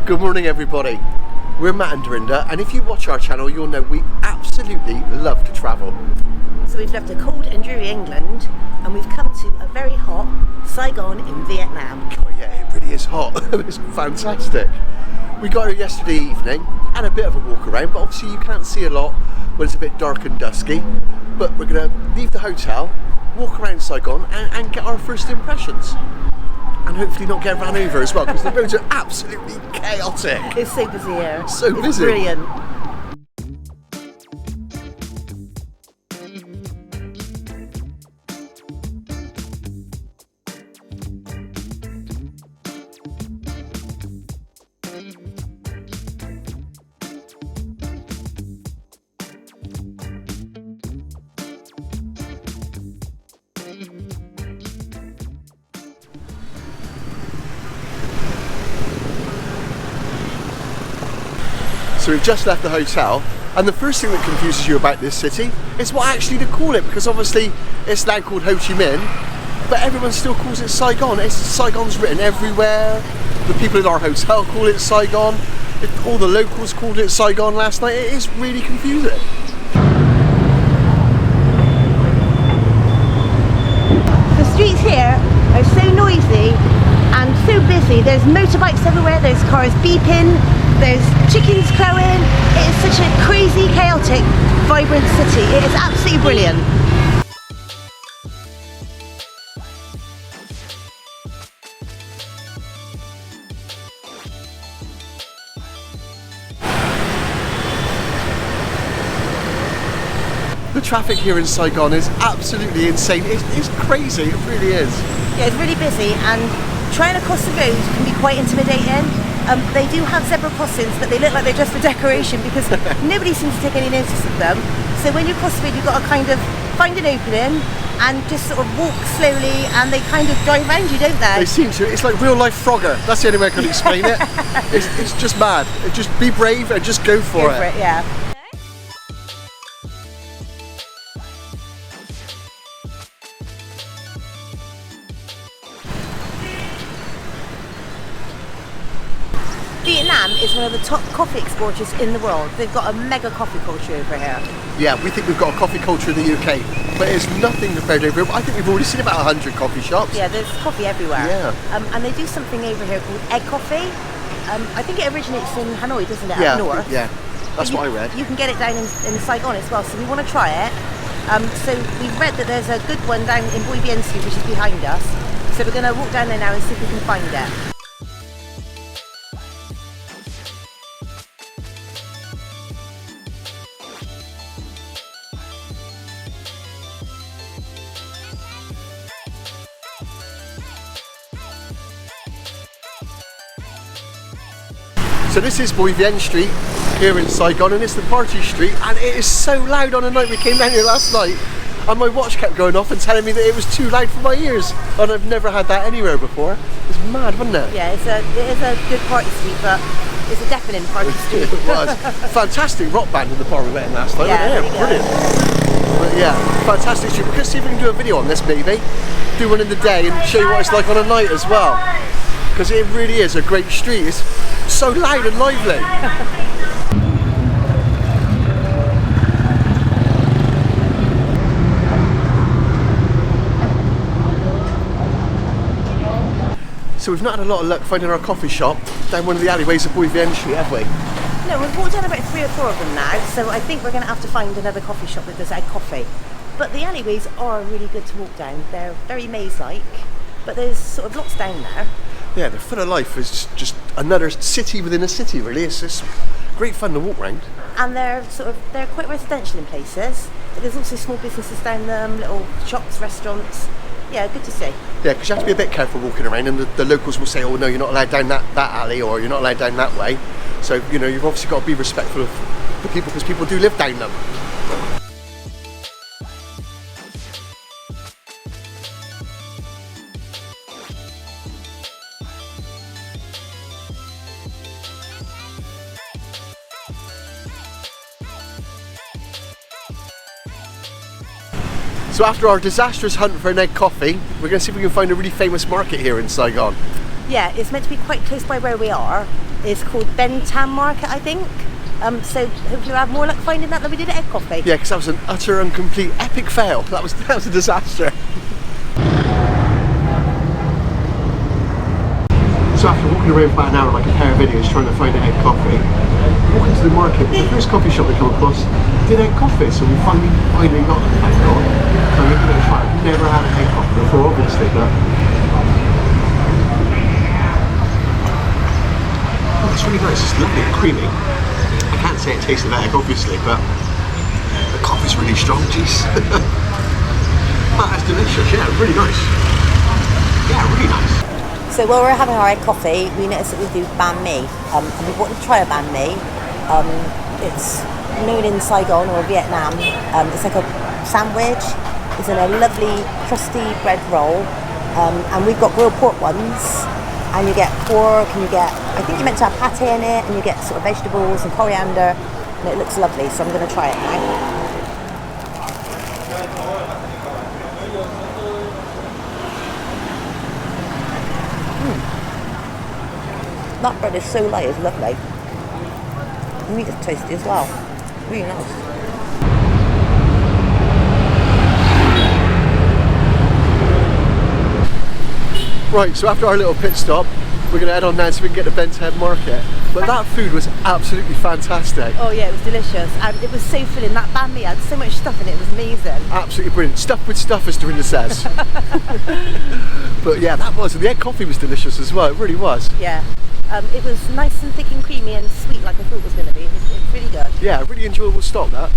Good morning everybody, we're Matt and Dorinda, and if you watch our channel you'll know we absolutely love to travel. So we've left a cold and dreary England and we've come to a very hot Saigon in Vietnam. Oh yeah, it really is hot. It's fantastic. We got here yesterday evening, had a bit of a walk around, but obviously you can't see a lot when it's a bit dark and dusky. But we're going to leave the hotel, walk around Saigon and get our first impressions. And hopefully not get ran over as well, because the roads are absolutely chaotic. It's so busy here. So busy. It's brilliant. So we've just left the hotel, and the first thing that confuses you about this city is what actually to call it, because obviously it's now called Ho Chi Minh, but everyone still calls it Saigon. Saigon's written everywhere. The people in our hotel call it Saigon. All the locals called it Saigon last night. It is really confusing. The streets here are so noisy and so busy. There's motorbikes everywhere, there's cars beeping, there's chickens crowing. It is such a crazy, chaotic, vibrant city. It is absolutely brilliant. The traffic here in Saigon is absolutely insane. It's crazy, it really is. Yeah, it's really busy, and trying to cross the road can be quite intimidating. They do have zebra crossings, but they look like they're just for decoration because nobody seems to take any notice of them. So when you cross the road, you've got to kind of find an opening and just sort of walk slowly, and they kind of drive around you, don't they? They seem to. It's like real life Frogger. That's the only way I can explain it. It's just mad. Just be brave and just go for it. Yeah. Vietnam is one of the top coffee exporters in the world. They've got a mega coffee culture over here. Yeah, we think we've got a coffee culture in the UK, but it's nothing compared to over here. I think we've already seen about 100 coffee shops. Yeah, there's coffee everywhere. Yeah. And they do something over here called egg coffee. I think it originates in Hanoi, doesn't it? Yeah, Up north. yeah. That's what I read. You can get it down in Saigon as well, so we want to try it. So we've read that there's a good one down in Bui Vien Street, which is behind us. So we're going to walk down there now and see if we can find it. So this is Bui Vien Street here in Saigon, and it's the party street, and it is so loud on the night we came down here last night, and my watch kept going off and telling me that it was too loud for my ears, and I've never had that anywhere before. It's mad, wasn't it? Yeah, it is a good party street, but it's a deafening party street. It was. Fantastic rock band in the bar we went in last night. Yeah, really brilliant. But yeah, fantastic street. We're going to see if we can do a video on this maybe, do one in the day and show you what it's like on a night as well. Because it really is a great street. It's so loud and lively. So we've not had a lot of luck finding our coffee shop down one of the alleyways of Bui Vien Street, have we? No, we've walked down about 3 or 4 of them now, so I think we're going to have to find another coffee shop that does egg coffee. But the alleyways are really good to walk down. They're very maze-like, but there's sort of lots down there. Yeah, they're full of life. It's just another city within a city, really. It's just great fun to walk around. And they're quite residential in places, but there's also small businesses down them, little shops, restaurants. Yeah, good to see. Yeah, because you have to be a bit careful walking around, and the locals will say, oh no, you're not allowed down that alley, or you're not allowed down that way. So, you know, you've obviously got to be respectful of the people, because people do live down them. So after our disastrous hunt for an egg coffee, we're going to see if we can find a really famous market here in Saigon. Yeah, it's meant to be quite close by where we are. It's called Ben Thanh Market, I think. So hopefully we'll have more luck finding that than we did at Egg Coffee. Yeah, because that was an utter and complete epic fail. That was a disaster. So after walking around for about an hour like a pair of idiots trying to find an Egg Coffee, walking to the market, the first coffee shop we come across did Egg Coffee, so we finally got it. Thank God. So we're going to try it. We've never had an Egg Coffee before, obviously, but it's really nice. It's lovely and creamy. I can't say it tastes of egg, obviously, but the coffee's really strong. Jeez. But it's delicious. Yeah, really nice. Yeah, really nice. So while we're having our egg coffee, we noticed that we do banh mi, and we wanted to try a banh mi. It's known in Saigon or Vietnam. It's like a sandwich. It's in a lovely crusty bread roll, and we've got grilled pork ones. And you get pork, and you get, I think you're meant to have pate in it, and you get sort of vegetables and coriander, and it looks lovely. So I'm going to try it now. That bread is so light, it's lovely. The meat is tasty as well. Really nice. Right, so after our little pit stop, we're going to head on now so we can get to Ben Thanh Market. But that food was absolutely fantastic. Oh yeah, it was delicious, and it was so filling. That banh mi had so much stuff in it, it was amazing. Absolutely brilliant. Stuff with stuff, as Dorinda says. But yeah, that was. And the egg coffee was delicious as well, it really was. Yeah. It was nice and thick and creamy and sweet like I thought it was going to be. It was really good. Yeah, really enjoyable stop that.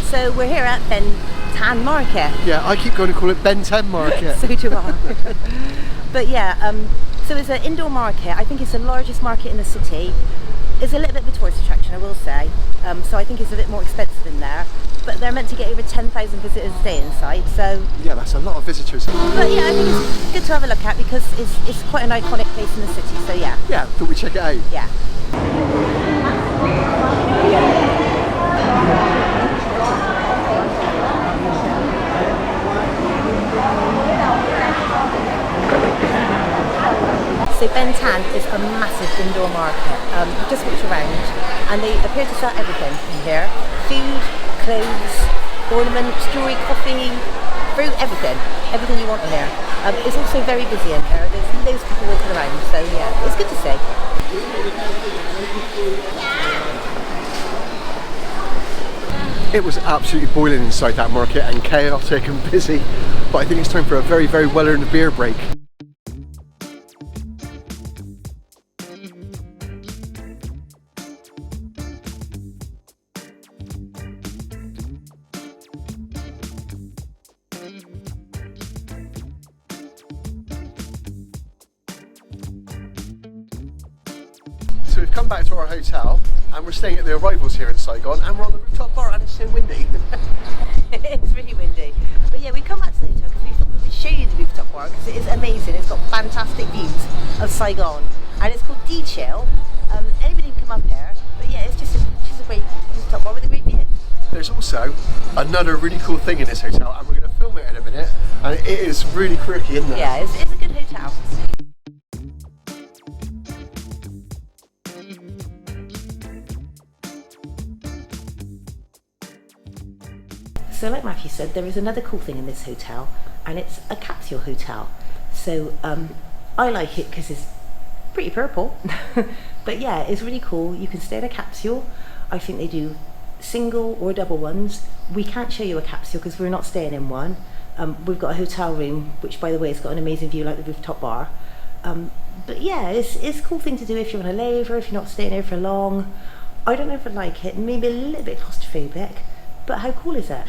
So we're here at Ben Thanh Market. Yeah, I keep going to call it Ben Thanh Market. So do I. But yeah, so it's an indoor market. I think it's the largest market in the city. It's a little bit of a tourist attraction, I will say. So I think it's a bit more expensive in there. But they're meant to get over 10,000 visitors a day inside, so... Yeah, that's a lot of visitors. But yeah, I think it's good to have a look at because it's quite an iconic place in the city, so yeah. Yeah, thought we'd check it out. Yeah. So Ben Thanh is a massive indoor market. You just walked around and they appear to sell everything in here. Food, clothes, ornaments, jewellery, coffee, fruit, everything. Everything you want in here. It's also very busy in here. There's loads of people walking around, so yeah, it's good to see. It was absolutely boiling inside that market and chaotic and busy. But I think it's time for a very, very well-earned beer break. So we've come back to our hotel and we're staying at the Arrivals here in Saigon and we're on the rooftop bar and it's so windy. It's really windy. But yeah, we come back to the hotel because we thought we would show you the rooftop bar because it is amazing. It's got fantastic views of Saigon and it's called D-Chill. Anybody can come up here, but yeah, it's just a great rooftop bar with a great view. There's also another really cool thing in this hotel and we're going to film it in a minute and it is really quirky, isn't it? Yeah, it's a good hotel. So like Matthew said, there is another cool thing in this hotel and it's a capsule hotel. So I like it because it's pretty purple. But yeah, it's really cool. You can stay in a capsule. I think they do single or double ones. We can't show you a capsule because we're not staying in one. We've got a hotel room, which by the way has got an amazing view like the rooftop bar. But yeah, it's a cool thing to do if you're on a layover, if you're not staying here for long. I don't ever like it, maybe a little bit claustrophobic, but how cool is it?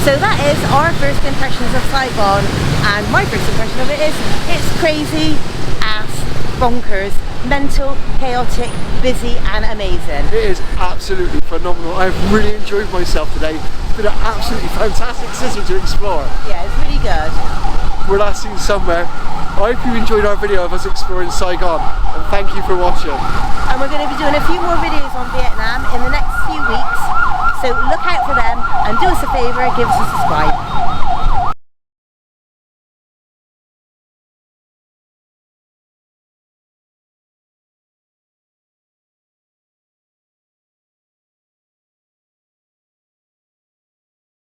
So that is our first impressions of Saigon, and my first impression of it is it's crazy, ass, bonkers, mental, chaotic, busy and amazing. It is absolutely phenomenal. I've really enjoyed myself today. been an absolutely fantastic city to explore. Yeah, it's really good. We're last seen somewhere. I hope you enjoyed our video of us exploring Saigon, and thank you for watching. And we're going to be doing a few more videos on Vietnam in the next few weeks, so look out for them, and do us a favour, give us a subscribe.